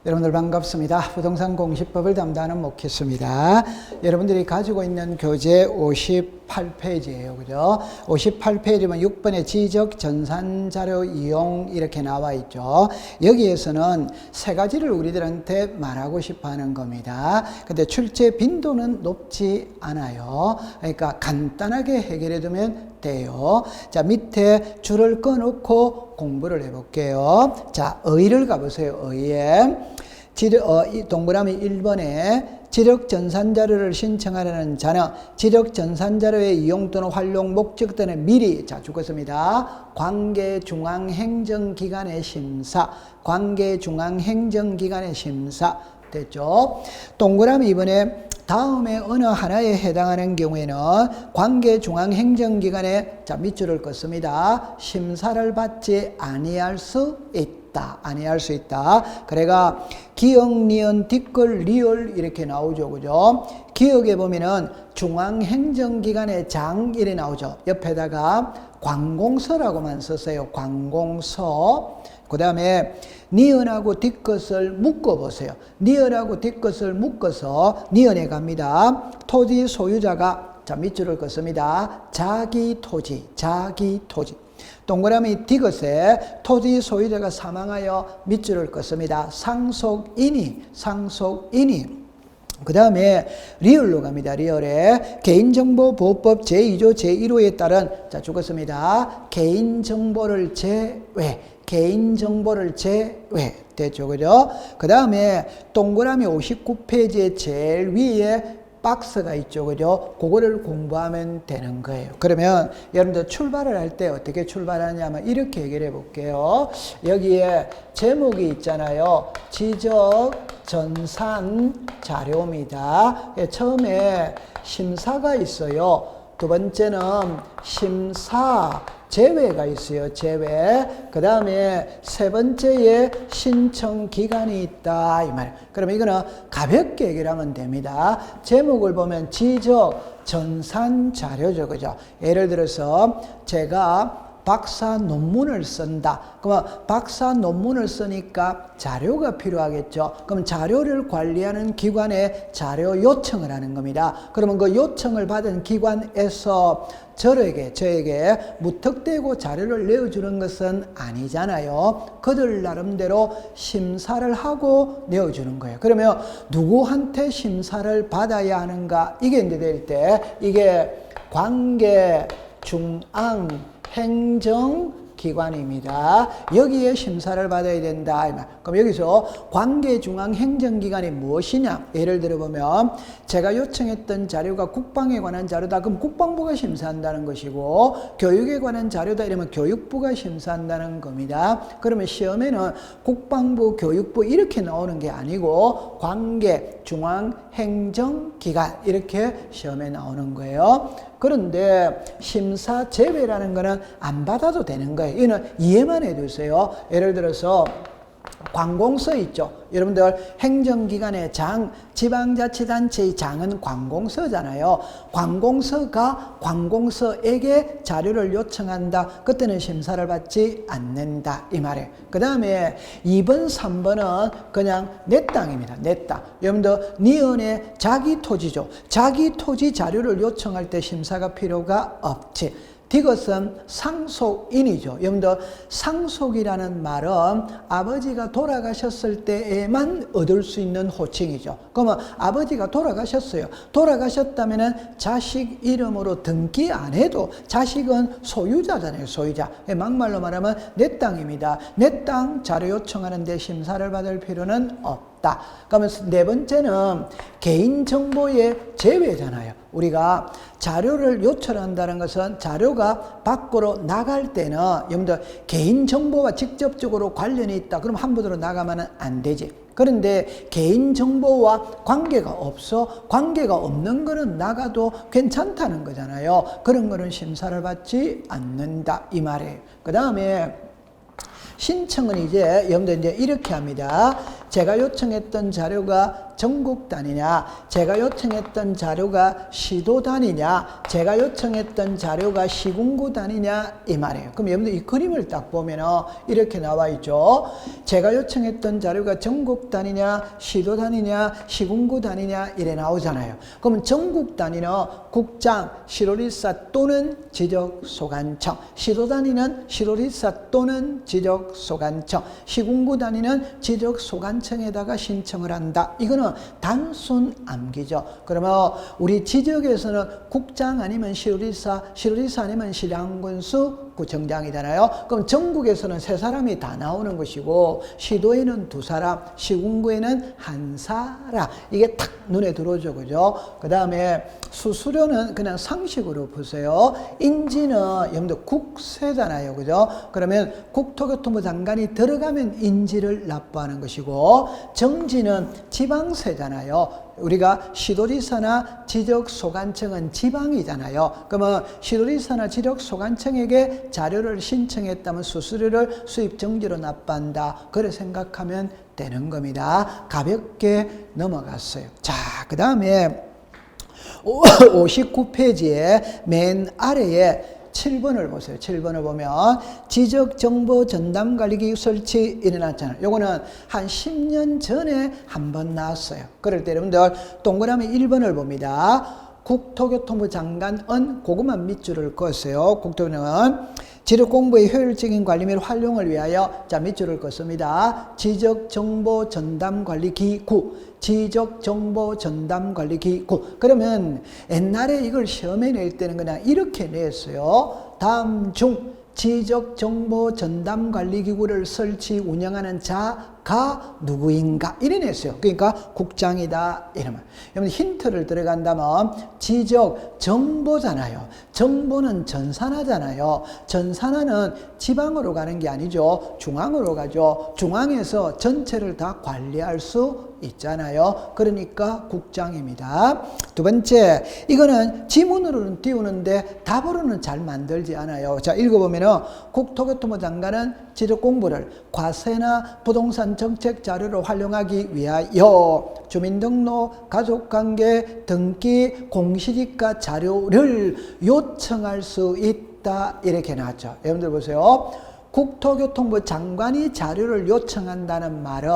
여러분들 반갑습니다. 부동산 공시법을 담당하는 목회수입니다. 여러분들이 가지고 있는 교재 58페이지예요. 그죠? 58페이지면 6번의 지적 전산 자료 이용 이렇게 나와 있죠. 여기에서는 세 가지를 우리들한테 말하고 싶어 하는 겁니다. 근데 출제 빈도는 높지 않아요. 그러니까 간단하게 해결해 두면 돼요. 자, 밑에 줄을 꺼놓고 공부를 해볼게요. 자, 의를 가보세요. 의에 동그라미 1번에 지력전산자료를 신청하려는 자는 지력전산자료의 이용 또는 활용 목적 또는 미리 죽었습니다. 관계중앙행정기관의 심사, 관계중앙행정기관의 심사 됐죠? 동그라미 2번에 다음에 어느 하나에 해당하는 경우에는 관계중앙행정기관에 밑줄을 긋습니다. 심사를 받지 아니할 수 있다. 아니할 수 있다. 그래가 기역, 니은, 뒷글, 리을 이렇게 나오죠. 그죠? 기역에 보면은 중앙행정기관의 장 이렇게 나오죠. 옆에다가 관공서라고만 썼어요. 관공서. 그 다음에 니은하고 뒷것을 묶어보세요. 니은하고 뒷것을 묶어서 니은에 갑니다. 토지 소유자가 밑줄을 긋습니다. 자기 토지, 자기 토지. 동그라미 뒷것에 토지 소유자가 사망하여 밑줄을 긋습니다. 상속인이, 상속인이. 그 다음에 리얼로 갑니다. 리얼에 개인정보보호법 제2조 제1호에 따른 죽었습니다. 개인정보를 제외, 개인정보를 제외 됐죠. 그죠? 그 다음에 동그라미 59페이지의 제일 위에 박스가 있죠. 그죠? 그거를 공부하면 되는 거예요. 그러면 여러분들 출발을 할 때 어떻게 출발하냐면 이렇게 얘기를 해볼게요. 여기에 제목이 있잖아요. 지적 전산 자료입니다. 처음에 심사가 있어요. 두 번째는 심사 제외가 있어요. 제외. 그 다음에 세 번째에 신청 기간이 있다. 이 말. 그러면 이거는 가볍게 얘기를 하면 됩니다. 제목을 보면 지적 전산 자료죠. 그죠? 예를 들어서 제가 박사 논문을 쓴다. 그러면 박사 논문을 쓰니까 자료가 필요하겠죠. 그럼 자료를 관리하는 기관에 자료 요청을 하는 겁니다. 그러면 그 요청을 받은 기관에서 저에게 무턱대고 자료를 내어주는 것은 아니잖아요. 그들 나름대로 심사를 하고 내어주는 거예요. 그러면 누구한테 심사를 받아야 하는가? 이게 이제 될 때 이게 관계중앙행정기관입니다. 여기에 심사를 받아야 된다. 그럼 여기서 관계중앙행정기관이 무엇이냐? 예를 들어보면 제가 요청했던 자료가 국방에 관한 자료다. 그럼 국방부가 심사한다는 것이고 교육에 관한 자료다 이러면 교육부가 심사한다는 겁니다. 그러면 시험에는 국방부, 교육부 이렇게 나오는 게 아니고 관계중앙행정기관 이렇게 시험에 나오는 거예요. 그런데 심사 제외라는 거는 안 받아도 되는 거예요. 이는 이해만 해두세요. 예를 들어서 관공서 있죠. 여러분들 행정기관의 장, 지방자치단체의 장은 관공서잖아요. 관공서가 관공서에게 자료를 요청한다. 그때는 심사를 받지 않는다. 이 말이에요. 그 다음에 2번, 3번은 그냥 내 땅입니다. 내 땅. 여러분들 니은의 자기 토지죠. 자기 토지 자료를 요청할 때 심사가 필요가 없지. 이것은 상속인이죠. 여러분들 상속이라는 말은 아버지가 돌아가셨을 때에만 얻을 수 있는 호칭이죠. 그러면 아버지가 돌아가셨어요. 돌아가셨다면 자식 이름으로 등기 안 해도 자식은 소유자잖아요. 소유자. 막말로 말하면 내 땅입니다. 내 땅 자료 요청하는데 심사를 받을 필요는 없다. 그러면 네 번째는 개인정보의 제외잖아요. 우리가 자료를 요청한다는 것은 자료가 밖으로 나갈 때는 여러분들 개인정보와 직접적으로 관련이 있다. 그럼 함부로 나가면 안 되지. 그런데 개인정보와 관계가 없어. 관계가 없는 거는 나가도 괜찮다는 거잖아요. 그런 거는 심사를 받지 않는다. 이 말이에요. 그 다음에 신청은 이제 여러분들 이제 이렇게 합니다. 제가 요청했던 자료가 전국 단위냐, 제가 요청했던 자료가 시도 단위냐, 제가 요청했던 자료가 시군구 단위냐 이 말이에요. 그럼 여러분들 이 그림을 딱 보면 이렇게 나와 있죠. 제가 요청했던 자료가 전국 단위냐, 시도 단위냐, 시군구 단위냐 이래 나오잖아요. 그러면 전국 단위는 국장, 시도리사 또는 지적소관청, 시도 단위는 시도리사 또는 지적소관청, 시군구 단위는 지적소관청에다가 신청을 한다. 이거는 단순 암기죠. 그러면 우리 지적에서는 국장 아니면 시도리사, 시도리사 아니면 시장군수 구청장이잖아요. 그럼 전국에서는 3사람이 다 나오는 것이고 시도에는 2사람, 시군구에는 1사람. 이게 탁 눈에 들어오죠. 그죠? 그 다음에 수수료는 그냥 상식으로 보세요. 인지는 여러분들 국세잖아요. 그죠? 그러면 국토교통부 장관이 들어가면 인지를 납부하는 것이고 정지는 지방세잖아요. 우리가 시도지사나 지적소관청은 지방이잖아요. 그러면 시도지사나 지적소관청에게 자료를 신청했다면 수수료를 수입정지로 납부한다. 그래 생각하면 되는 겁니다. 가볍게 넘어갔어요. 자, 그 다음에 59페이지에 맨 아래에 7번을 보세요. 7번을 보면 지적정보전담관리기구 설치 일어났잖아요. 요거는 한 10년 전에 한 번 나왔어요. 그럴 때 여러분들 동그라미 1번을 봅니다. 국토교통부 장관은 고구마 밑줄을 그었어요. 국토교통부는 지적공부의 효율적인 관리 및 활용을 위하여 자 밑줄을 긋습니다. 지적정보전담관리기구, 지적정보전담관리기구. 그러면 옛날에 이걸 시험에 낼 때는 그냥 이렇게 냈어요. 다음 중 지적정보전담관리기구를 설치 운영하는 자가 누구인가 이래 냈어요. 그러니까 국장이다 이러면. 여러분 힌트를 들어간다면 지적정보잖아요. 정보는 전산하잖아요. 전산하는 지방으로 가는 게 아니죠. 중앙으로 가죠. 중앙에서 전체를 다 관리할 수 있잖아요. 그러니까 국장입니다. 두 번째, 이거는 지문으로는 띄우는데 답으로는 잘 만들지 않아요. 자, 읽어보면은 국토교통부 장관은 지적공부를 과세나 부동산 정책 자료로 활용하기 위하여 주민등록, 가족관계, 등기, 공시지가 자료를 요청할 수 있다. 이렇게 나왔죠. 여러분들 보세요. 국토교통부 장관이 자료를 요청한다는 말은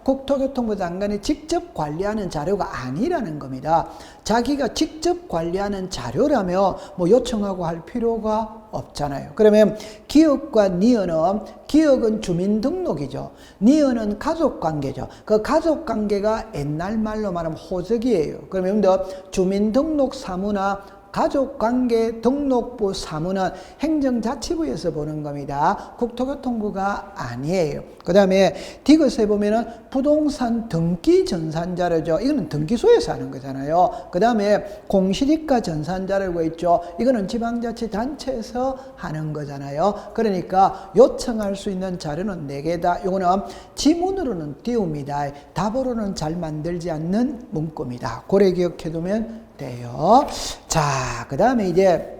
국토교통부 장관이 직접 관리하는 자료가 아니라는 겁니다. 자기가 직접 관리하는 자료라면 뭐 요청하고 할 필요가 없잖아요. 그러면 기억과 니은은 기억은 주민등록이죠. 니은은 가족관계죠. 그 가족관계가 옛날 말로 말하면 호적이에요. 그러면 주민등록 사무나 가족관계 등록부 사무는 행정자치부에서 보는 겁니다. 국토교통부가 아니에요. 그 다음에 디귿에 보면은 부동산 등기 전산자료죠. 이거는 등기소에서 하는 거잖아요. 그 다음에 공시지가 전산자료가 있죠. 이거는 지방자치단체에서 하는 거잖아요. 그러니까 요청할 수 있는 자료는 4개다. 이거는 지문으로는 띄웁니다. 답으로는 잘 만들지 않는 문구입니다. 고래 기억해두면 돼요. 자, 그 다음에 이제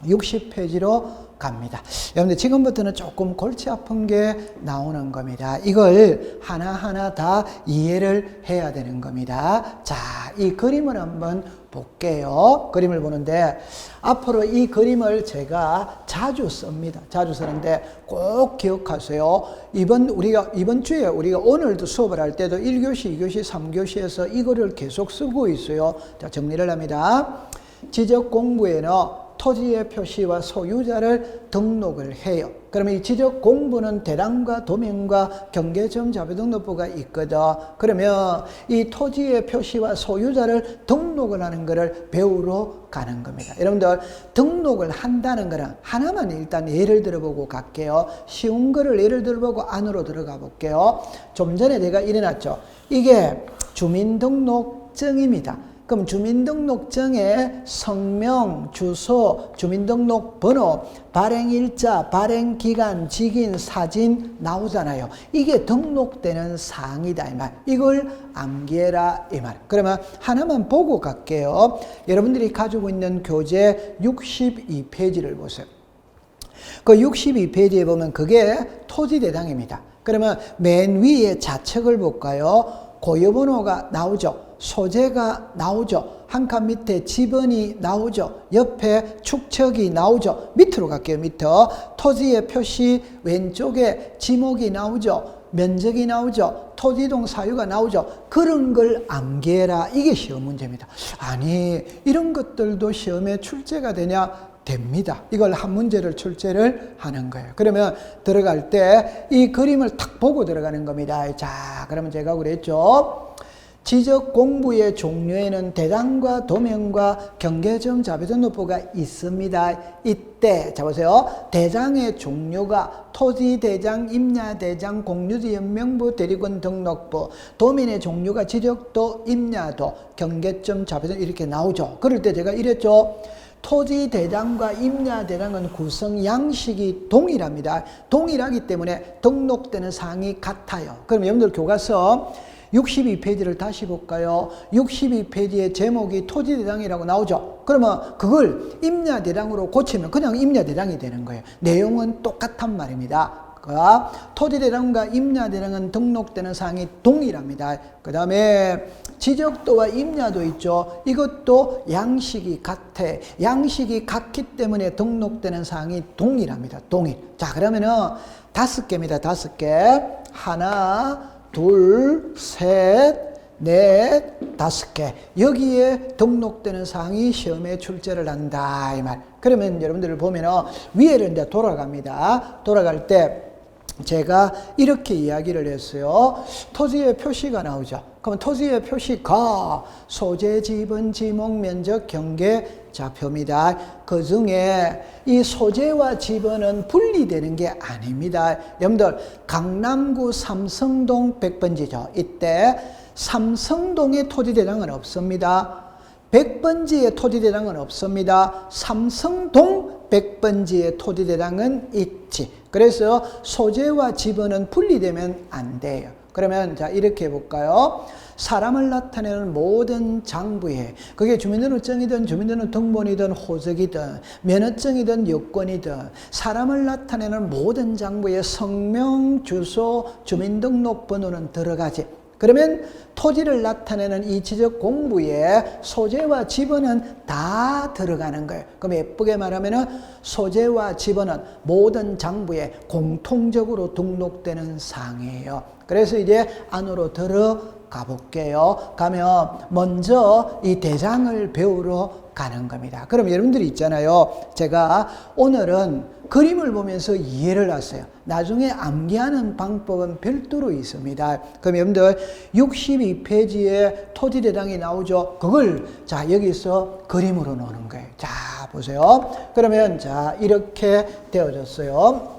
60페이지로 갑니다. 여러분들 지금부터는 조금 골치 아픈 게 나오는 겁니다. 이걸 하나하나 다 이해를 해야 되는 겁니다. 자, 이 그림을 한번 볼게요. 그림을 보는데 앞으로 이 그림을 제가 자주 씁니다. 자주 쓰는데 꼭 기억하세요. 이번 주에 우리가 오늘도 수업을 할 때도 1교시, 2교시, 3교시에서 이거를 계속 쓰고 있어요. 자, 정리를 합니다. 지적 공부에는 토지의 표시와 소유자를 등록을 해요. 그러면 이 지적 공부는 대당과 도면과 경계점 자료등록부가 있거든. 그러면 이 토지의 표시와 소유자를 등록을 하는 것을 배우러 가는 겁니다. 여러분들 등록을 한다는 거는 하나만 일단 예를 들어보고 갈게요. 쉬운 거를 예를 들어보고 안으로 들어가 볼게요. 좀 전에 내가 이래놨죠. 이게 주민등록증입니다. 그럼 주민등록증에 성명, 주소, 주민등록번호, 발행일자, 발행기간, 직인, 사진 나오잖아요. 이게 등록되는 사항이다 이 말. 이걸 암기해라 이 말. 그러면 하나만 보고 갈게요. 여러분들이 가지고 있는 교재 62페이지를 보세요. 그 62페이지에 보면 그게 토지대장입니다. 그러면 맨 위에 좌측을 볼까요? 고유번호가 나오죠. 소재가 나오죠. 한 칸 밑에 지번이 나오죠. 옆에 축척이 나오죠. 밑으로 갈게요. 밑으로. 토지의 표시 왼쪽에 지목이 나오죠. 면적이 나오죠. 토지이동 사유가 나오죠. 그런 걸 암기해라. 이게 시험 문제입니다. 아니, 이런 것들도 시험에 출제가 되냐? 됩니다. 이걸 한 문제를 출제를 하는 거예요. 그러면 들어갈 때 이 그림을 탁 보고 들어가는 겁니다. 자, 그러면 제가 그랬죠. 지적 공부의 종류에는 대장과 도면과 경계점, 자배점 납부가 있습니다. 이때 자 보세요. 대장의 종류가 토지대장, 임야대장, 공유지 연명부, 대리권 등록부. 도면의 종류가 지적도, 임야도, 경계점, 자배점 이렇게 나오죠. 그럴 때 제가 이랬죠. 토지대장과 임야대장은 구성 양식이 동일합니다. 동일하기 때문에 등록되는 사항이 같아요. 그럼 여러분들 교과서 62페이지를 다시 볼까요? 62페이지의 제목이 토지대장이라고 나오죠. 그러면 그걸 임야대장으로 고치면 그냥 임야대장이 되는 거예요. 내용은 똑같단 말입니다. 토지대장과 임야대장은 등록되는 사항이 동일합니다. 그 다음에 지적도와 임야도 있죠. 이것도 양식이 같아. 양식이 같기 때문에 등록되는 사항이 동일합니다. 동일. 자, 그러면은 5개입니다. 5개. 하나, 둘, 셋, 넷, 5개. 여기에 등록되는 사항이 시험에 출제를 한다. 이 말. 그러면 여러분들을 보면은 위에를 이제 돌아갑니다. 돌아갈 때 제가 이렇게 이야기를 했어요. 토지의 표시가 나오죠. 그러면 토지의 표시가 소재, 지번, 지목, 면적, 경계, 좌표입니다. 그 중에 이 소재와 지번은 분리되는 게 아닙니다. 여러분들 강남구 삼성동 100번지죠. 이때 삼성동의 토지대장은 없습니다. 100번지의 토지대장은 없습니다. 삼성동 100번지의 토지대장은 있지. 그래서 소재와 지번은 분리되면 안 돼요. 그러면 자 이렇게 해볼까요? 사람을 나타내는 모든 장부에 그게 주민등록증이든 주민등록등본이든 호적이든 면허증이든 여권이든 사람을 나타내는 모든 장부에 성명, 주소, 주민등록번호는 들어가지. 그러면 토지를 나타내는 이 지적 공부에 소재와 지번은 다 들어가는 거예요. 그럼 예쁘게 말하면은 소재와 지번은 모든 장부에 공통적으로 등록되는 사항이에요. 그래서 이제 안으로 들어가 볼게요. 가면 먼저 이 대장을 배우러 가는 겁니다. 그럼 여러분들이 있잖아요. 제가 오늘은 그림을 보면서 이해를 하세요. 나중에 암기하는 방법은 별도로 있습니다. 그럼 여러분들 62페이지에 토지대장이 나오죠. 그걸 자 여기서 그림으로 놓는 거예요. 자 보세요. 그러면 자 이렇게 되어졌어요.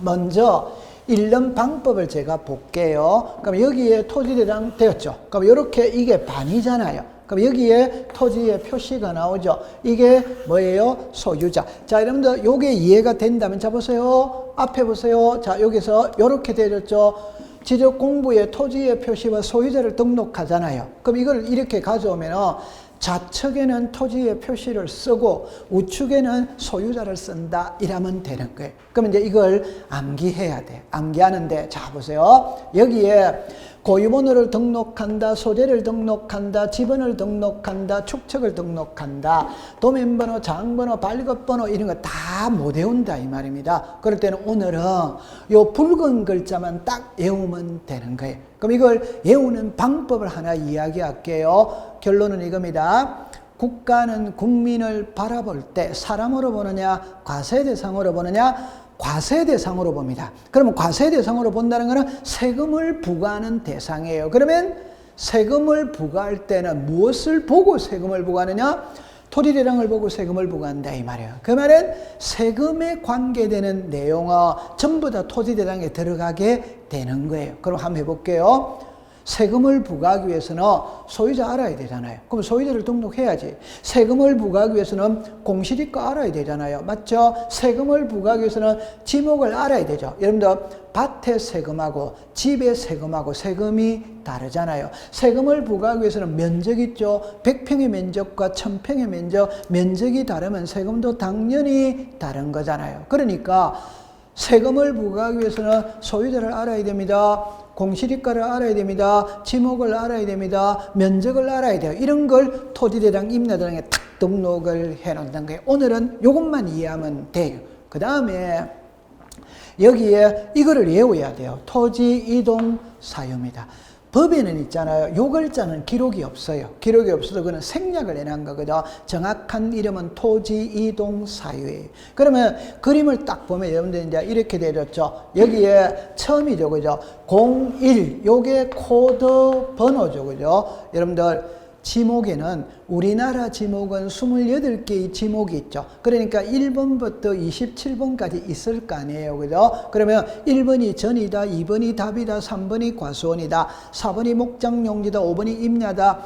먼저 읽는 방법을 제가 볼게요. 그럼 여기에 토지대장 되었죠. 그럼 이렇게 이게 반이잖아요. 그럼 여기에 토지의 표시가 나오죠. 이게 뭐예요? 소유자. 자, 여러분들 요게 이해가 된다면 자 보세요. 앞에 보세요. 자, 여기서 이렇게 되어졌죠. 지적 공부에 토지의 표시와 소유자를 등록하잖아요. 그럼 이걸 이렇게 가져오면 좌측에는 토지의 표시를 쓰고 우측에는 소유자를 쓴다 이러면 되는 거예요. 그럼 이제 이걸 암기해야 돼. 암기하는데 자 보세요. 여기에 고유번호를 등록한다, 소재를 등록한다, 지번을 등록한다, 축척을 등록한다, 도면번호, 장번호, 발급번호 이런 거 다 못 외운다 이 말입니다. 그럴 때는 오늘은 요 붉은 글자만 딱 외우면 되는 거예요. 그럼 이걸 외우는 방법을 하나 이야기할게요. 결론은 이겁니다. 국가는 국민을 바라볼 때 사람으로 보느냐, 과세대상으로 보느냐, 과세대상으로 봅니다. 그러면 과세대상으로 본다는 것은 세금을 부과하는 대상이에요. 그러면 세금을 부과할 때는 무엇을 보고 세금을 부과하느냐? 토지대장을 보고 세금을 부과한다 이 말이에요. 그 말은 세금에 관계되는 내용은 전부 다 토지대장에 들어가게 되는 거예요. 그럼 한번 해볼게요. 세금을 부과하기 위해서는 소유자 알아야 되잖아요. 그럼 소유자를 등록해야지. 세금을 부과하기 위해서는 공시지가 알아야 되잖아요. 맞죠? 세금을 부과하기 위해서는 지목을 알아야 되죠. 여러분들 밭의 세금하고 집의 세금하고 세금이 다르잖아요. 세금을 부과하기 위해서는 면적 있죠. 100평의 면적과 1000평의 면적, 면적이 다르면 세금도 당연히 다른 거잖아요. 그러니까 세금을 부과하기 위해서는 소유자를 알아야 됩니다. 공시지가를 알아야 됩니다. 지목을 알아야 됩니다. 면적을 알아야 돼요. 이런 걸 토지대장, 임야대장에 탁 등록을 해놓는 거예요. 오늘은 이것만 이해하면 돼요. 그 다음에 여기에 이거를 외워야 돼요. 토지 이동 사유입니다. 법에는 있잖아요. 요 글자는 기록이 없어요. 기록이 없어도 그는 생략을 해놓은 거거든. 정확한 이름은 토지 이동 사유예요. 그러면 그림을 딱 보면 여러분들 이제 이렇게 되어졌죠. 여기에 처음이죠. 그죠? 01. 요게 코드 번호죠. 그죠? 여러분들 지목에는 우리나라 지목은 28개의 지목이 있죠. 그러니까 1번부터 27번까지 있을 거 아니에요. 그죠? 그러면 1번이 전이다, 2번이 답이다, 3번이 과수원이다, 4번이 목장용지다, 5번이 임야다.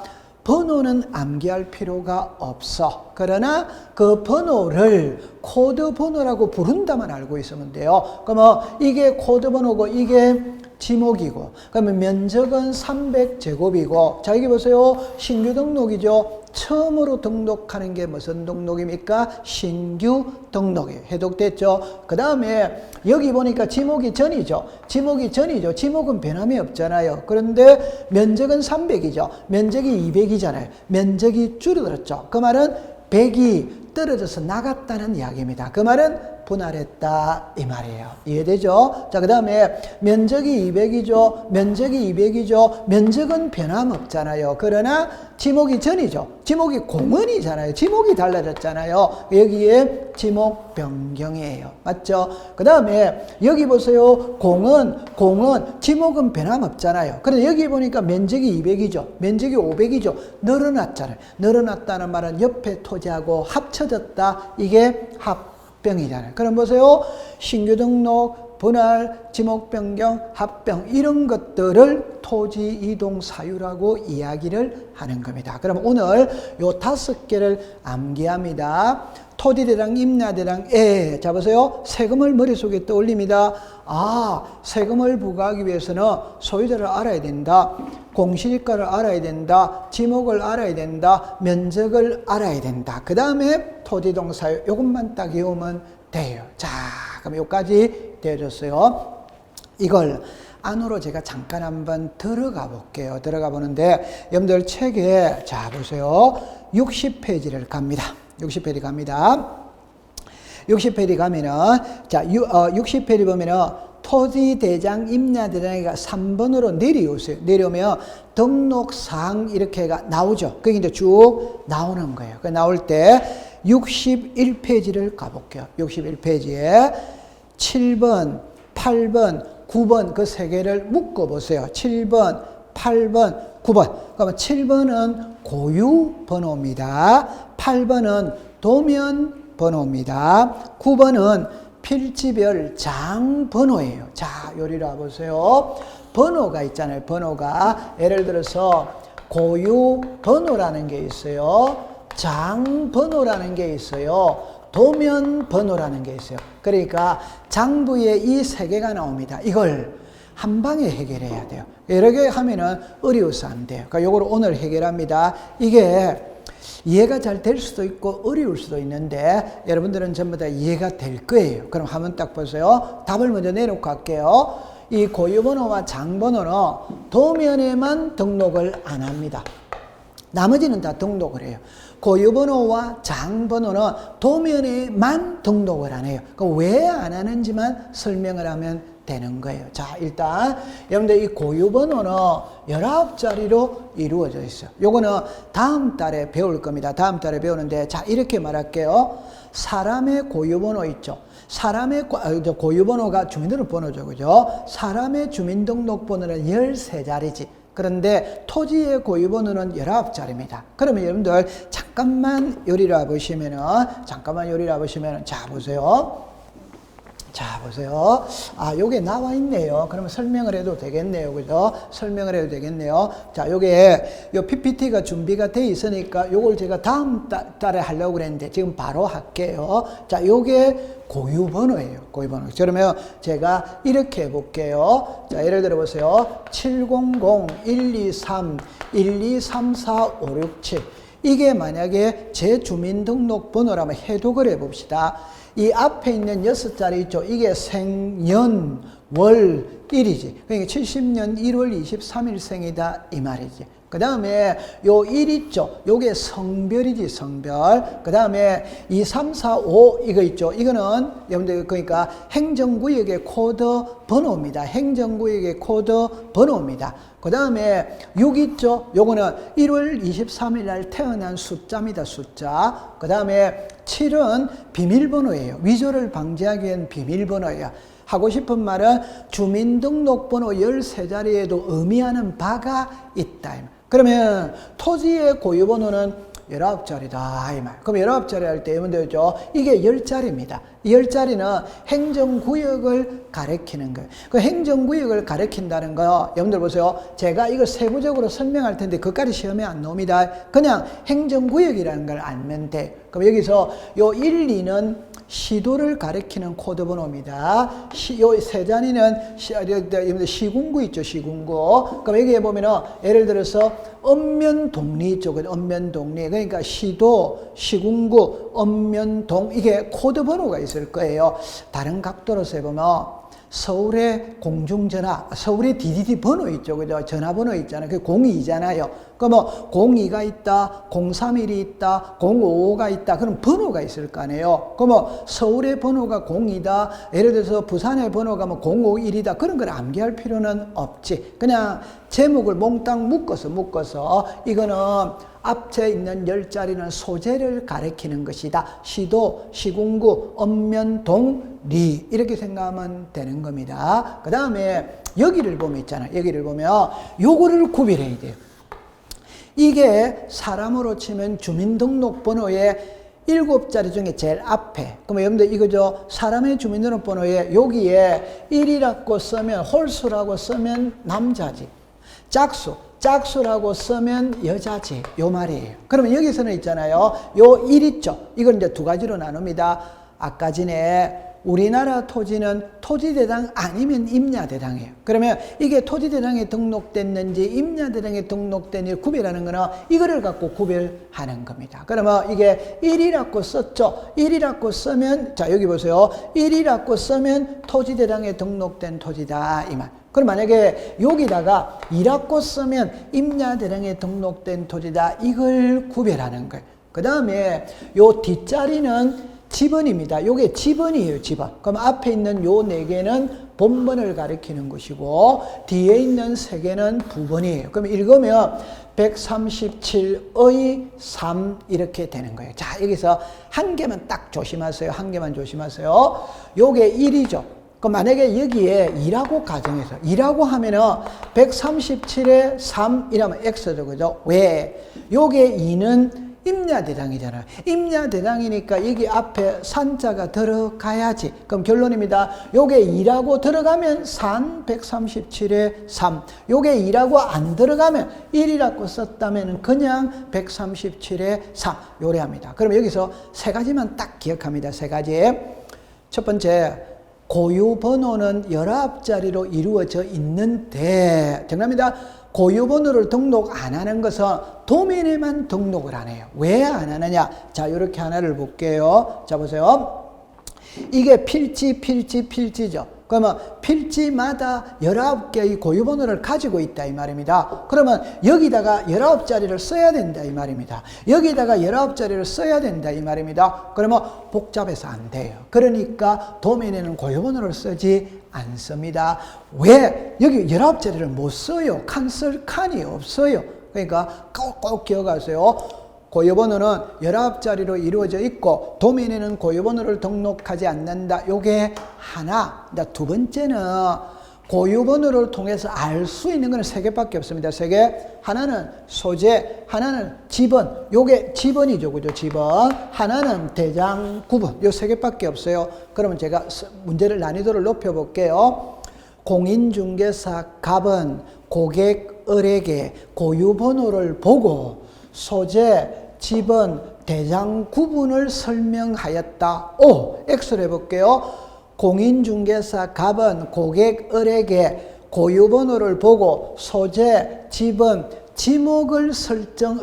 번호는 암기할 필요가 없어. 그러나 그 번호를 코드 번호라고 부른다만 알고 있으면 돼요. 그러면 이게 코드 번호고 이게 지목이고, 그러면 면적은 300제곱이고, 자, 여기 보세요. 신규 등록이죠. 처음으로 등록하는 게 무슨 등록입니까? 신규 등록이에요. 해독됐죠? 그 다음에 여기 보니까 지목이 전이죠. 지목이 전이죠. 지목은 변함이 없잖아요. 그런데 면적은 300이죠. 면적이 200이잖아요. 면적이 줄어들었죠. 그 말은 100이 떨어져서 나갔다는 이야기입니다. 그 말은 분할했다 이 말이에요. 이해되죠? 자, 그 다음에 면적이 200이죠. 면적이 200이죠. 면적은 변함없잖아요. 그러나 지목이 전이죠. 지목이 공원이잖아요. 지목이 달라졌잖아요. 여기에 지목 변경이에요. 맞죠? 그 다음에 여기 보세요. 공원, 지목은 변함없잖아요. 그런데 여기 보니까 면적이 200이죠. 면적이 500이죠. 늘어났잖아요. 늘어났다는 말은 옆에 토지하고 합쳐졌다. 이게 합병이잖아요. 그럼 보세요. 신규 등록, 분할, 지목 변경, 합병 이런 것들을 토지 이동 사유라고 이야기를 하는 겁니다. 그럼 오늘 요 5개를 암기합니다. 토지대장, 임야대장, 자 보세요. 세금을 머릿속에 떠올립니다. 아, 세금을 부과하기 위해서는 소유자를 알아야 된다. 공시지가를 알아야 된다. 지목을 알아야 된다. 면적을 알아야 된다. 그 다음에 토지이동 사유 요것만 딱 외우면 돼요. 자, 그럼 여기까지 되어졌어요. 이걸 안으로 제가 잠깐 한번 들어가 볼게요. 들어가 보는데 여러분들 책에 자 보세요. 60페이지를 갑니다. 60페이지 갑니다. 60페이지 가면은 자 60페이지 보면은 토지대장, 임야대장이가 3번으로 내려오세요. 내려오면 등록사항 이렇게가 나오죠. 그게 이제 쭉 나오는 거예요. 그 나올 때 61페이지를 가볼게요. 61페이지에 7번, 8번, 9번 그 세 개를 묶어보세요. 7번, 8번, 9번. 그러면 7번은 고유 번호입니다. 8번은 도면 번호입니다. 9번은 필지별 장 번호예요. 자, 요리로 와보세요. 번호가 있잖아요. 번호가 예를 들어서 고유 번호라는 게 있어요. 장 번호라는 게 있어요. 도면 번호라는 게 있어요. 그러니까 장부에 이 세 개가 나옵니다. 이걸 한 방에 해결해야 돼요. 여러 개 하면은 어려워서 안 돼요. 그러니까 요걸 오늘 해결합니다. 이게 이해가 잘 될 수도 있고 어려울 수도 있는데 여러분들은 전부 다 이해가 될 거예요. 그럼 한번 딱 보세요. 답을 먼저 내놓고 할게요. 이 고유번호와 장번호는 도면에만 등록을 안 합니다. 나머지는 다 등록을 해요. 고유번호와 장번호는 도면에만 등록을 안 해요. 왜 안 하는지만 설명을 하면 되는 거예요. 자, 일단 여러분들 이 고유번호는 19자리로 이루어져 있어요. 요거는 다음 달에 배울 겁니다. 다음 달에 배우는데 자, 이렇게 말할게요. 사람의 고유번호 있죠. 사람의 고유번호가 주민등록번호죠. 그죠? 사람의 주민등록번호는 13자리지. 그런데 토지의 고유번호는 19자리입니다. 그러면 여러분들 잠깐만 요리를 보시면은 자 보세요. 자 보세요. 아, 요게 나와 있네요. 그러면 설명을 해도 되겠네요. 그죠? 설명을 해도 되겠네요. 자, 요게 요 PPT가 준비가 돼 있으니까 요걸 제가 다음 달에 하려고 그랬는데 지금 바로 할게요. 자, 요게 고유번호예요. 고유번호. 그러면 제가 이렇게 해볼게요. 자, 예를 들어 보세요. 700-123-1234-567 이게 만약에 제 주민등록번호라면 해독을 해봅시다. 이 앞에 있는 6자리 있죠. 이게 생년, 월, 일이지. 그러니까 70년 1월 23일 생이다 이 말이지. 그 다음에 요 1 있죠. 요게 성별이지, 성별. 그 다음에 2, 3, 4, 5 이거 있죠. 이거는 여러분들 그러니까 행정구역의 코드 번호입니다. 행정구역의 코드 번호입니다. 그 다음에 6 있죠. 요거는 1월 23일 날 태어난 숫자입니다. 숫자. 그 다음에 7은 비밀번호예요. 위조를 방지하기 위한 비밀번호예요. 하고 싶은 말은 주민등록번호 13자리에도 의미하는 바가 있다. 그러면 토지의 고유번호는 19자리다 이 말. 그럼 19자리 할 때 여러분들죠. 이게 10자리입니다. 이 10자리는 행정구역을 가리키는 거예요. 그 행정구역을 가리킨다는 거 여러분들 보세요. 제가 이거 세부적으로 설명할 텐데 그까지 시험에 안 나옵니다. 그냥 행정구역이라는 걸 알면 돼. 그럼 여기서 요 1, 2는 시도를 가리키는 코드 번호입니다. 요 세 자리는 시군구 있죠, 시군구. 그럼 여기에 보면은 예를 들어서 읍면동리 쪽은 읍면동리. 그러니까 시도, 시군구, 읍면동 이게 코드 번호가 있을 거예요. 다른 각도로서 해보면 서울의 공중전화, 서울의 DDD 번호 있죠. 그죠? 전화번호 있잖아요. 그게 02잖아요. 그러면 02가 있다, 031이 있다, 055가 있다. 그럼 번호가 있을 거 아니에요. 그러면 서울의 번호가 02다. 예를 들어서 부산의 번호가 뭐 051이다. 그런 걸 암기할 필요는 없지. 그냥 제목을 몽땅 묶어서 이거는 앞에 있는 10자리는 소재를 가리키는 것이다. 시도, 시군구, 읍면, 리 이렇게 생각하면 되는 겁니다. 그 다음에 여기를 보면 있잖아요. 여기를 보면 요거를 구별해야 돼요. 이게 사람으로 치면 주민등록번호의 7자리 중에 제일 앞에. 그러면 여러분들 이거죠. 사람의 주민등록번호에 여기에 1이라고 쓰면 홀수라고 쓰면 남자지. 짝수라고 쓰면 여자지. 요 말이에요. 그러면 여기서는 있잖아요. 요 1 있죠. 이건 이제 두 가지로 나눕니다. 아까 전에 우리나라 토지는 토지대당 아니면 임야대당이에요. 그러면 이게 토지대당에 등록됐는지 임야대당에 등록된지 구별하는 거는 이거를 갖고 구별하는 겁니다. 그러면 이게 1이라고 썼죠. 1이라고 쓰면 자 여기 보세요. 1이라고 쓰면 토지대당에 등록된 토지다 이 말. 그럼 만약에 여기다가 2라고 쓰면 임야대당에 등록된 토지다 이걸 구별하는 거예요. 그 다음에 요 뒷자리는 지번입니다. 요게 지번이에요, 지번. 그럼 앞에 있는 요 4개는 본번을 가리키는 것이고 뒤에 있는 3개는 부번이에요. 그럼 읽으면 137의 3 이렇게 되는 거예요. 자, 여기서 한 개만 딱 조심하세요. 한 개만 조심하세요. 요게 1이죠. 그럼 만약에 여기에 2라고 가정해서 2라고 하면은 137에 3이라면 X죠. 그죠? 왜? 요게 2는 임야대당이잖아요. 임야대당이니까 여기 앞에 산자가 들어가야지. 그럼 결론입니다. 요게 2라고 들어가면 산 137에 3. 요게 2라고 안 들어가면 1이라고 썼다면 그냥 137에 3. 요래합니다. 그럼 여기서 세 가지만 딱 기억합니다. 세 가지. 첫 번째. 고유번호는 19자리로 이루어져 있는데 정답입니다. 고유번호를 등록 안 하는 것은 도면에만 등록을 안 해요. 왜 안 하느냐? 자, 이렇게 하나를 볼게요. 자, 보세요. 이게 필지죠. 그러면 필지마다 19개의 고유번호를 가지고 있다 이 말입니다. 그러면 여기다가 19자리를 써야 된다 이 말입니다. 여기다가 19자리를 써야 된다 이 말입니다. 그러면 복잡해서 안 돼요. 그러니까 도면에는 고유번호를 쓰지 않습니다. 왜? 여기 19자리를 못 써요. 칸쓸 칸이 없어요. 그러니까 꼭 기억하세요. 고유번호는 19자리로 이루어져 있고 도면에는 고유번호를 등록하지 않는다. 요게 하나. 두 번째는 고유번호를 통해서 알 수 있는 것은 3개밖에 없습니다. 3개. 하나는 소재, 하나는 지번. 요게 지번이죠. 그죠? 지번. 하나는 대장, 구번. 요 3개밖에 없어요. 그러면 제가 문제를 난이도를 높여볼게요. 공인중개사 갑은 고객을에게 고유번호를 보고 소재, 지번, 대장 구분을 설명하였다. 오, X를 해볼게요. 공인중개사 갑은 고객을에게 고유번호를 보고 소재, 지번, 지목을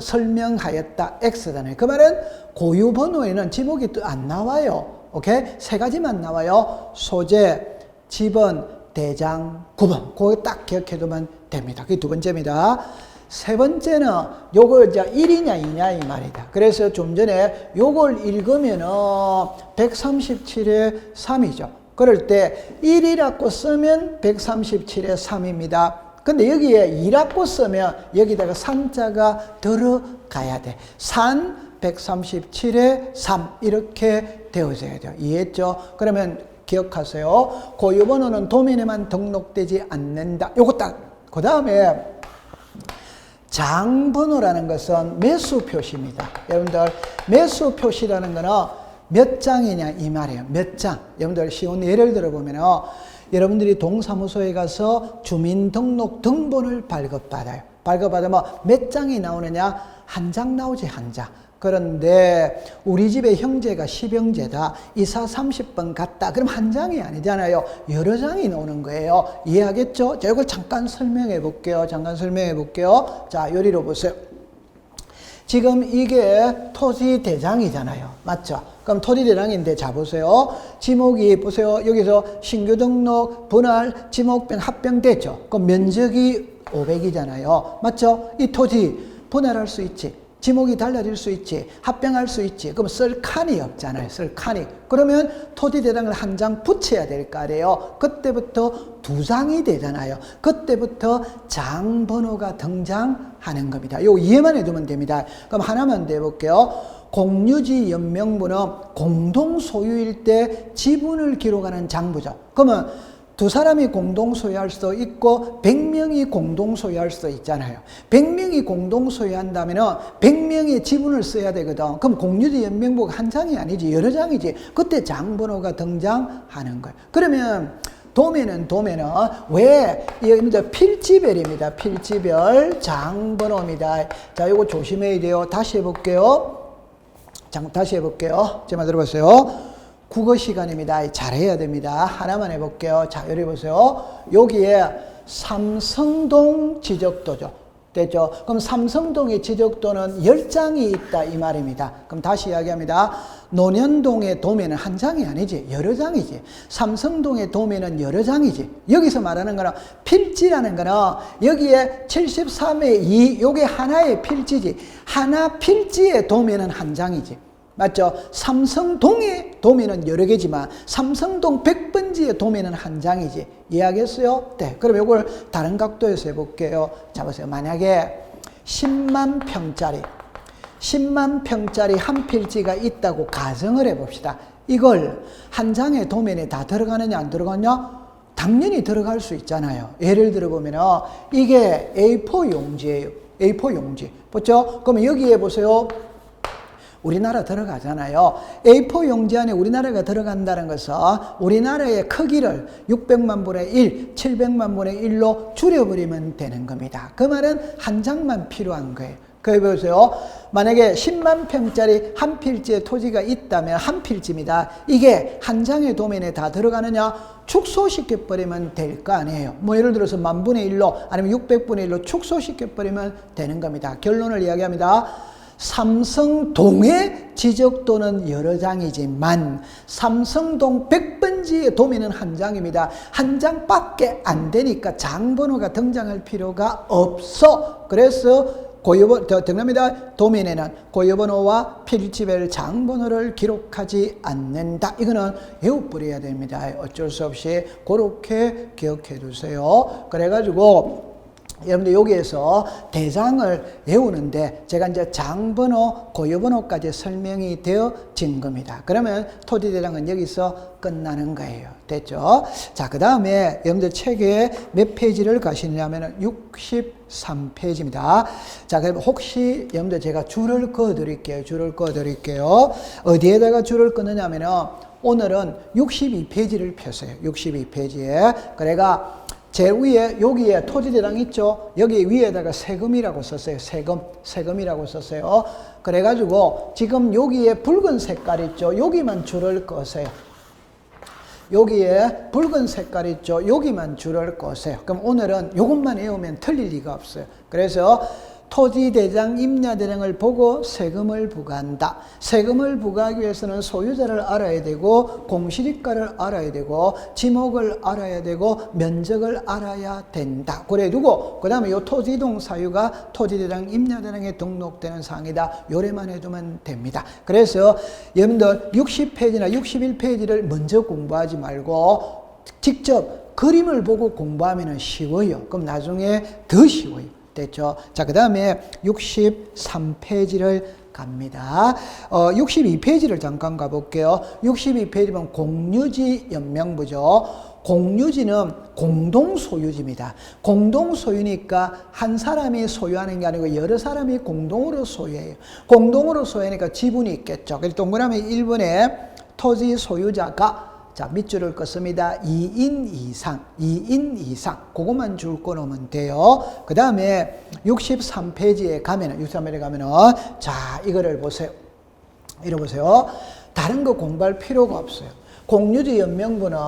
설명하였다. X잖아요. 그 말은 고유번호에는 지목이 또 안 나와요. 오케이? 세 가지만 나와요. 소재, 지번, 대장, 구번. 그거 딱 기억해두면 됩니다. 그게 두 번째입니다. 세 번째는 요거 이제 1이냐 2냐 이 말이다. 그래서 좀 전에 요걸 읽으면은 137의 3이죠. 그럴 때 1이라고 쓰면 137의 3입니다. 근데 여기에 2라고 쓰면 여기다가 3자가 들어가야 돼. 산 137의 3 이렇게 되어져야 돼요. 이해했죠? 그러면 기억하세요. 고유번호는 도면에만 등록되지 않는다. 요거 딱. 그 다음에 장번호라는 것은 매수 표시입니다. 여러분들 매수 표시라는 거는 몇 장이냐 이 말이에요. 몇 장. 여러분들 쉬운 예를 들어보면 여러분들이 동사무소에 가서 주민등록 등본을 발급받아요. 발급받으면 몇 장이 나오느냐? 한 장 나오지 한 장. 그런데 우리 집에 형제가 10형제다. 이사 30번 갔다. 그럼 한 장이 아니잖아요. 여러 장이 나오는 거예요. 이해하겠죠? 자, 이걸 잠깐 설명해 볼게요. 자, 요리로 보세요. 지금 이게 토지대장이잖아요. 맞죠? 그럼 토지대장인데 자 보세요. 지목이 보세요. 여기서 신규 등록, 분할, 지목변, 합병 됐죠? 그럼 면적이 500이잖아요. 맞죠? 이 토지 분할할 수 있지. 지목이 달라질 수 있지. 합병할 수 있지. 그럼 쓸 칸이 없잖아요. 쓸 칸이. 그러면 토지대장을 한 장 붙여야 될 거 아니에요. 그때부터 두 장이 되잖아요. 그때부터 장번호가 등장하는 겁니다. 요 이해만 해두면 됩니다. 그럼 하나만 더 해볼게요. 공유지 연명부는 공동소유일 때 지분을 기록하는 장부죠. 그러면 두 사람이 공동소유할 수도 있고 100명이 공동소유할 수도 있잖아요. 100명이 공동소유한다면 100명의 지분을 써야 되거든. 그럼 공유지 연명부가 한 장이 아니지 여러 장이지. 그때 장번호가 등장하는 거예요. 그러면 도면은 왜 이게 필지별입니다. 필지별 장번호입니다. 자, 이거 조심해야 돼요. 다시 해볼게요. 제가 들어보세요. 국어 시간입니다. 잘해야 됩니다. 하나만 해볼게요. 자, 여기 보세요. 여기에 삼성동 지적도죠. 됐죠? 그럼 삼성동의 지적도는 10장이 있다 이 말입니다. 그럼 다시 이야기합니다. 논현동의 도면은 한 장이 아니지 여러 장이지. 삼성동의 도면은 여러 장이지. 여기서 말하는 거는 필지라는 거는 여기에 73의 2 요게 하나의 필지지. 하나 필지의 도면은 한 장이지. 맞죠? 삼성동의 도면은 여러 개지만 삼성동 100번지의 도면은 한 장이지. 이해하겠어요? 네. 그럼 이걸 다른 각도에서 해볼게요. 자, 보세요. 만약에 10만 평짜리 한 필지가 있다고 가정을 해봅시다. 이걸 한 장의 도면에 다 들어가느냐 안 들어가느냐? 당연히 들어갈 수 있잖아요. 예를 들어보면 이게 A4 용지예요. A4 용지. 그렇죠? 그러면 여기에 보세요. 우리나라 들어가잖아요. A4 용지 안에 우리나라가 들어간다는 것은 우리나라의 크기를 600만 분의 1, 700만 분의 1로 줄여버리면 되는 겁니다. 그 말은 한 장만 필요한 거예요. 그래 보세요. 만약에 10만 평짜리 한 필지의 토지가 있다면 한 필지입니다. 이게 한 장의 도면에 다 들어가느냐? 축소시켜버리면 될 거 아니에요. 뭐 예를 들어서 10,000분의 1로 아니면 600분의 1로 축소시켜버리면 되는 겁니다. 결론을 이야기합니다. 삼성동의 지적도는 여러 장이지만 삼성동 100번지의 도면은 한 장입니다. 한 장밖에 안 되니까 장번호가 등장할 필요가 없어. 그래서 도면에는 고유번호와 필지별 장번호를 기록하지 않는다. 이거는 외워버려야 됩니다. 어쩔 수 없이 그렇게 기억해 두세요. 그래가지고 여러분들 여기에서 대장을 외우는데 제가 이제 장번호, 고유번호까지 설명이 되어진 겁니다. 그러면 토지대장은 여기서 끝나는 거예요. 됐죠? 자, 그 다음에 여러분들 책에 몇 페이지를 가시냐면 63페이지입니다. 자, 그럼 혹시 여러분들 제가 줄을 그어 드릴게요. 어디에다가 줄을 끊느냐면은 오늘은 62페이지를 폈어요. 62페이지에. 그래가 제일 위에 여기에 토지대장 있죠? 여기 위에다가 세금이라고 썼어요. 세금이라고 썼어요. 그래가지고 지금 여기에 붉은 색깔 있죠? 여기만 줄을 꺼세요. 여기에 붉은 색깔 있죠? 여기만 줄을 꺼세요. 그럼 오늘은 이것만 외우면 틀릴 리가 없어요. 그래서 토지대장, 임야대장을 보고 세금을 부과한다. 세금을 부과하기 위해서는 소유자를 알아야 되고 공시지가를 알아야 되고 지목을 알아야 되고 면적을 알아야 된다. 그래 두고 그 다음에 이 토지이동 사유가 토지대장, 임야대장에 등록되는 사항이다. 요래만 해두면 됩니다. 그래서 여러분들 60페이지나 61페이지를 먼저 공부하지 말고 직접 그림을 보고 공부하면 쉬워요. 그럼 나중에 더 쉬워요. 됐죠? 자, 그 다음에 63페이지를 갑니다. 62페이지를 잠깐 가볼게요. 62페이지 보면 공유지 연명부죠. 공유지는 공동소유지입니다. 공동소유니까 한 사람이 소유하는 게 아니고 여러 사람이 공동으로 소유해요. 공동으로 소유하니까 지분이 있겠죠. 그래서 동그라미 1번에 토지 소유자가 자, 밑줄을 긋습니다. 2인 이상. 그것만 줄 거놓으면 돼요. 그 다음에 63페이지에 가면은, 자, 이거를 보세요. 이러 보세요. 다른 거 공부할 필요가 없어요. 공유지 연명부는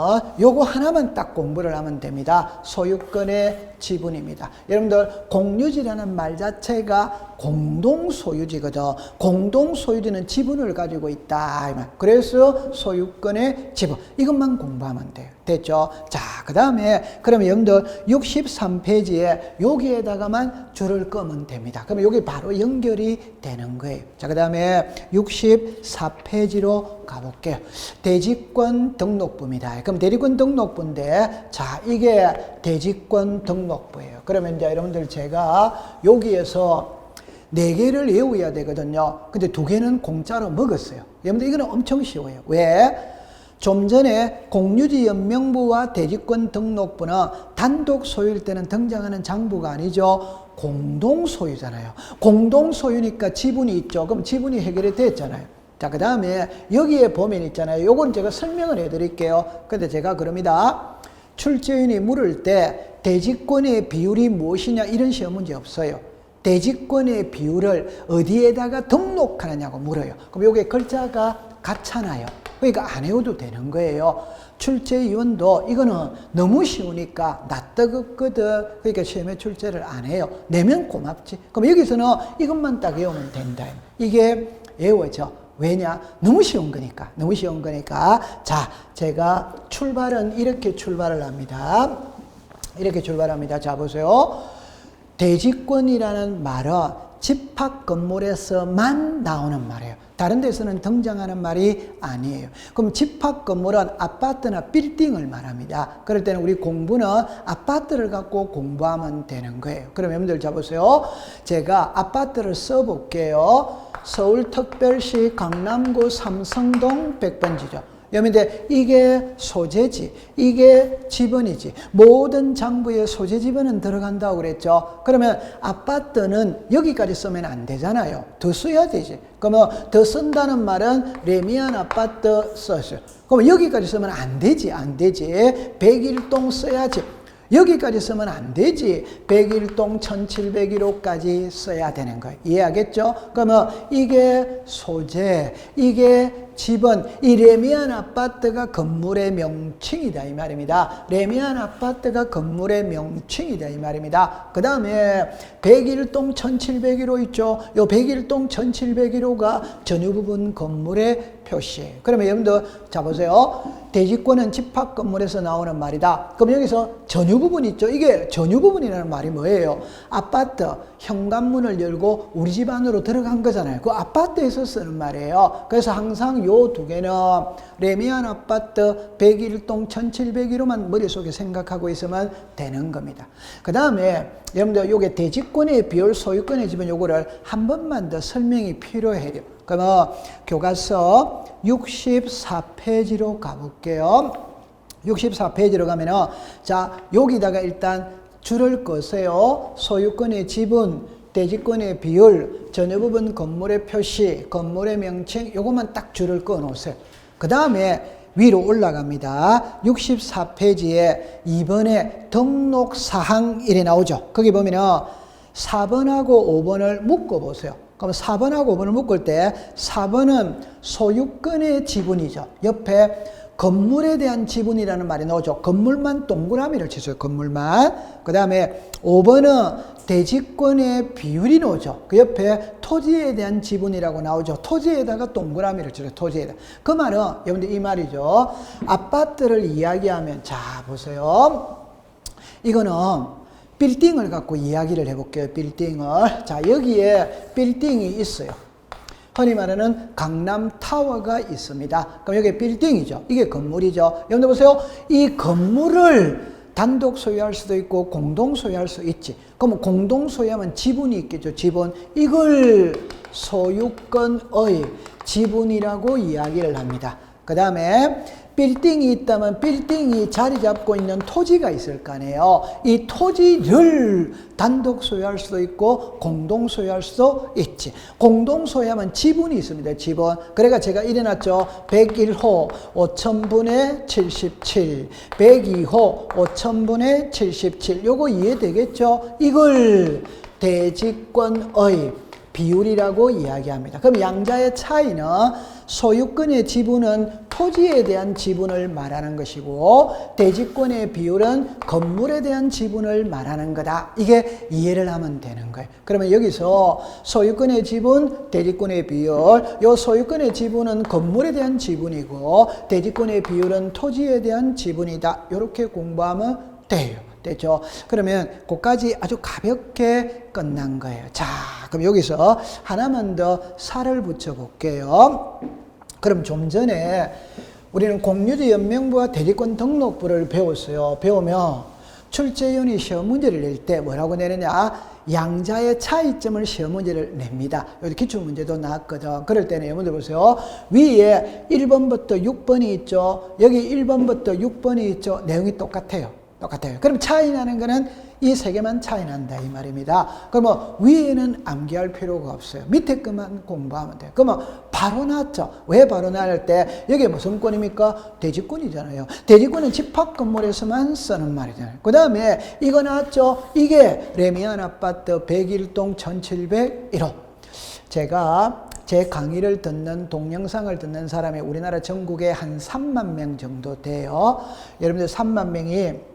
요거 하나만 딱 공부를 하면 됩니다. 소유권의 지분입니다. 여러분들 공유지라는 말 자체가 공동소유지거든. 공동소유지는 지분을 가지고 있다. 그래서 소유권의 지분. 이것만 공부하면 돼요. 됐죠? 자, 그 다음에 그러면 여러분들 63페이지에 여기에다가만 줄을 끄면 됩니다. 그러면 여기 바로 연결이 되는 거예요. 자, 그 다음에 64페이지로 가볼게요. 대지권 등록부입니다. 그럼 대지권 등록부인데, 자, 이게 대지권 등록부예요. 그러면 이제 여러분들 제가 여기에서 4개를 외워야 되거든요. 근데 2개는 공짜로 먹었어요. 여러분들 이거는 엄청 쉬워요. 왜? 좀 전에 공유지 연명부와 대지권 등록부는 단독 소유일 때는 등장하는 장부가 아니죠. 공동소유잖아요. 공동소유니까 지분이 있죠. 그럼 지분이 해결이 됐잖아요. 자, 그 다음에 여기에 보면 있잖아요. 요건 제가 설명을 해드릴게요. 근데 제가 그럽니다. 출제인이 물을 때 대지권의 비율이 무엇이냐 이런 시험 문제 없어요. 대지권의 비율을 어디에다가 등록하느냐고 물어요. 그럼 요게 글자가 같잖아요. 그러니까 안 외워도 되는 거예요. 출제위원도 이거는 너무 쉬우니까 낯뜨겁거든. 그러니까 시험에 출제를 안 해요. 내면 고맙지. 그럼 여기서는 이것만 딱 외우면 된다. 이게 외워져. 왜냐? 너무 쉬운 거니까. 너무 쉬운 거니까. 자, 제가 출발은 이렇게 출발을 합니다. 이렇게 출발합니다. 자, 보세요. 대지권이라는 말은 집합 건물에서만 나오는 말이에요. 다른 데서는 등장하는 말이 아니에요. 그럼 집합 건물은 아파트나 빌딩을 말합니다. 그럴 때는 우리 공부는 아파트를 갖고 공부하면 되는 거예요. 그럼 여러분들 잡으세요. 제가 아파트를 써볼게요. 서울특별시 강남구 삼성동 100번지죠. 여러분들 이게 소재지, 이게 지번이지. 모든 장부에 소재 지번은 들어간다고 그랬죠. 그러면 아파트는 여기까지 쓰면 안 되잖아요. 더 써야 되지. 그러면 더 쓴다는 말은 레미안 아파트 썼어요. 그럼 여기까지 쓰면 안 되지. 101동 써야지. 여기까지 쓰면 안 되지. 101동 1701호까지 써야 되는 거예요. 이해하겠죠? 그러면 이게 소재, 이게 집은 이 레미안 아파트가 건물의 명칭이다 이 말입니다. 레미안 아파트가 건물의 명칭이다 이 말입니다. 그 다음에 101동 1701호 있죠. 요 101동 1701호가 전유 부분 건물의 표시예요. 그러면 여러분들 자 보세요. 대지권은 집합 건물에서 나오는 말이다. 그럼 여기서 전유 부분 있죠. 이게 전유 부분이라는 말이 뭐예요? 아파트 현관문을 열고 우리 집 안으로 들어간 거잖아요. 그 아파트에서 쓰는 말이에요. 그래서 항상 요 두 개는 레미안 아파트 101동 1701호만 머릿속에 생각하고 있으면 되는 겁니다. 그 다음에 여러분들 요게 대지권의 비율, 소유권의 지분 요거를 한 번만 더 설명이 필요해요. 그러면 교과서 64페이지로 가볼게요. 64페이지로 가면은 자 여기다가 일단 줄을 거세요. 소유권의 지분, 대지권의 비율, 전유 부분 건물의 표시, 건물의 명칭 요것만 딱 줄을 꺼 놓으세요. 그 다음에 위로 올라갑니다. 64페이지에 2번에 등록사항 이래 나오죠. 거기 보면은 4번하고 5번을 묶어 보세요. 그럼 4번하고 5번을 묶을 때 4번은 소유권의 지분이죠. 옆에 건물에 대한 지분이라는 말이 나오죠. 건물만 동그라미를 치세요. 건물만. 그 다음에 5번은 대지권의 비율이 나오죠. 그 옆에 토지에 대한 지분이라고 나오죠. 토지에다가 동그라미를 쳐요. 토지에다. 그 말은 여러분들 이 말이죠. 아파트를 이야기하면 자 보세요. 이거는 빌딩을 갖고 이야기를 해볼게요. 빌딩을. 자 여기에 빌딩이 있어요. 흔히 말하는 강남타워가 있습니다. 그럼 여기 빌딩이죠. 이게 건물이죠. 여러분들 보세요. 이 건물을 단독 소유할 수도 있고 공동 소유할 수 있지. 그럼 공동 소유하면 지분이 있겠죠. 지분. 이걸 소유권의 지분이라고 이야기를 합니다. 그 다음에 빌딩이 있다면 빌딩이 자리 잡고 있는 토지가 있을 거 아니에요. 이 토지를 단독 소유할 수도 있고 공동 소유할 수도 있지. 공동 소유하면 지분이 있습니다. 지분. 그러니까 제가 이래놨죠. 101호 5000분의 77, 102호 5000분의 77. 요거 이해되겠죠? 이걸 대지권의 비율이라고 이야기합니다. 그럼 양자의 차이는 소유권의 지분은 토지에 대한 지분을 말하는 것이고 대지권의 비율은 건물에 대한 지분을 말하는 거다. 이게 이해를 하면 되는 거예요. 그러면 여기서 소유권의 지분, 대지권의 비율, 요 소유권의 지분은 건물에 대한 지분이고 대지권의 비율은 토지에 대한 지분이다. 이렇게 공부하면 돼요. 됐죠? 그러면 그까지 아주 가볍게 끝난 거예요. 자, 그럼 여기서 하나만 더 살을 붙여 볼게요. 그럼 좀 전에 우리는 공유지연명부와 대지권 등록부를 배웠어요. 배우면 출제위원이 시험 문제를 낼 때 뭐라고 내느냐? 양자의 차이점을 시험 문제를 냅니다. 여기 기출문제도 나왔거든. 그럴 때는 여러분들 보세요. 위에 1번부터 6번이 있죠. 여기 1번부터 6번이 있죠. 내용이 똑같아요. 그럼 차이 나는 거는 이 세 개만 차이 난다 이 말입니다. 그러면 위에는 암기할 필요가 없어요. 밑에 것만 공부하면 돼요. 그러면 바로 나왔죠. 왜 바로 나올 때 여기 무슨 권입니까? 대지권이잖아요. 대지권은 집합 건물에서만 쓰는 말이잖아요. 그 다음에 이거 나왔죠. 이게 레미안 아파트 101동 1701호. 제가 제 강의를 듣는 동영상을 듣는 사람이 우리나라 전국에 한 3만 명 정도 돼요. 여러분들 3만 명이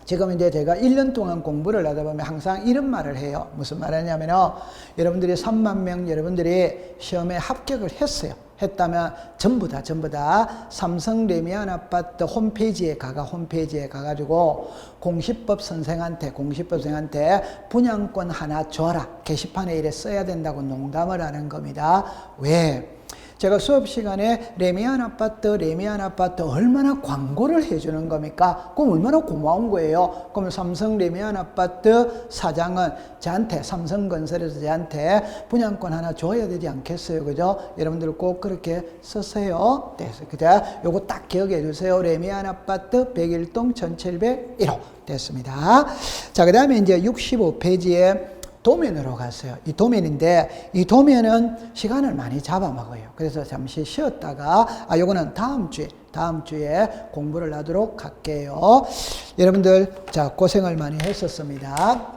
지금 이제 제가 1년 동안 공부를 하다 보면 항상 이런 말을 해요. 무슨 말 하냐면요. 여러분들이 3만 명 여러분들이 시험에 합격을 했어요. 했다면 전부 다 삼성 레미안 아파트 홈페이지에 가가지고 공시법 선생한테 분양권 하나 줘라. 게시판에 이래 써야 된다고 농담을 하는 겁니다. 왜? 제가 수업 시간에 레미안 아파트 얼마나 광고를 해주는 겁니까? 그럼 얼마나 고마운 거예요. 그럼 삼성 레미안 아파트 사장은 저한테, 삼성건설에서 저한테 분양권 하나 줘야 되지 않겠어요? 그죠? 여러분들 꼭 그렇게 쓰세요. 됐어요. 그죠? 요거 딱 기억해 주세요. 레미안 아파트 101동 1701호. 됐습니다. 자, 그 다음에 이제 65페이지에 도면으로 갔어요. 이 도면인데 이 도면은 시간을 많이 잡아먹어요. 그래서 잠시 쉬었다가 요거는 다음 주에 공부를 하도록 할게요. 여러분들 자 고생을 많이 했었습니다.